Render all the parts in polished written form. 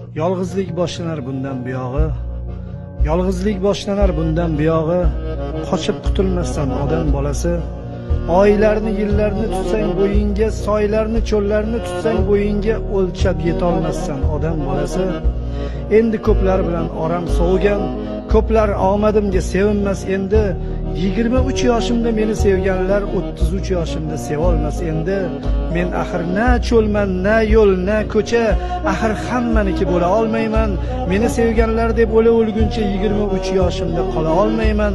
Yolg'izlik boshlanar bundan buyog'i. Yolg'izlik boshlanar bundan buyog'i. Qochib qutulmasdan odam bolasi. Oylarni, yillarni tutsang bo'yingga, soylarni, cho'llarni tutsang bo'yingga, o'lchab yetolmassan odam bolasi. Endi ko'plar bilan oram sovigan, ko'plar omadimga sevinmas endi. 23 yoshimda meni sevganlar 33 yoshimda sevolmas endi. Men axir na cho'lman, na yo'l, na ko'cha, axir hammaniki bo'la olmayman. Meni sevganlar deb o'lguncha 23 yoshimda qola olmayman.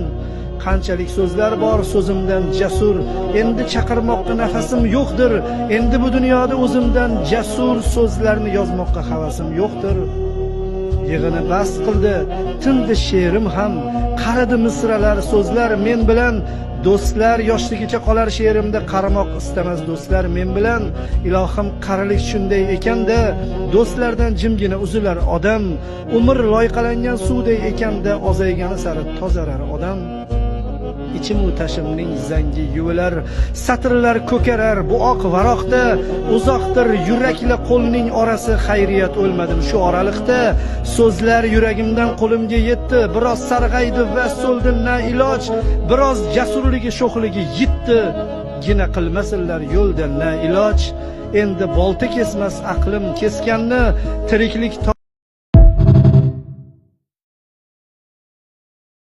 Qanchalik so'zlar bor so'zimdan jasur, endi chaqirmoqqa nafasim yo'qdir. Endi bu dunyoda o'zimdan jasur so'zlarni yozmoqqa havasim yo'qdir. Yig'ini bas qildi, tindi she'rim ham, qaridi misralar, so'zlar men bilan. Do'stlar yoshligicha qolar she'rimda, qaramoq istamas do'stlar men bilan. Ilohim qarilik shunday ekanda, do'stlardan jimgina uzilar odam. Umr loyqalangan suvday ekanda, ozaygani sari tozarar odam. İçim-u tashimning zangi yuvilar, satrlar ko'karar bu oq varoqda. Uzoqdir yurakla qo'lning orasi, xayriyat o'lmadim shu oraliqda. So'zlar yuragimdan qo'limga yetdi, biroz sarg'aydi va so'ldi na iloj. Biroz jasurligi sho'xligi yitdi, gina qilmasinlar yo'lda na iloj. Endi bolta kesmas aqlim kesganni, tiriklik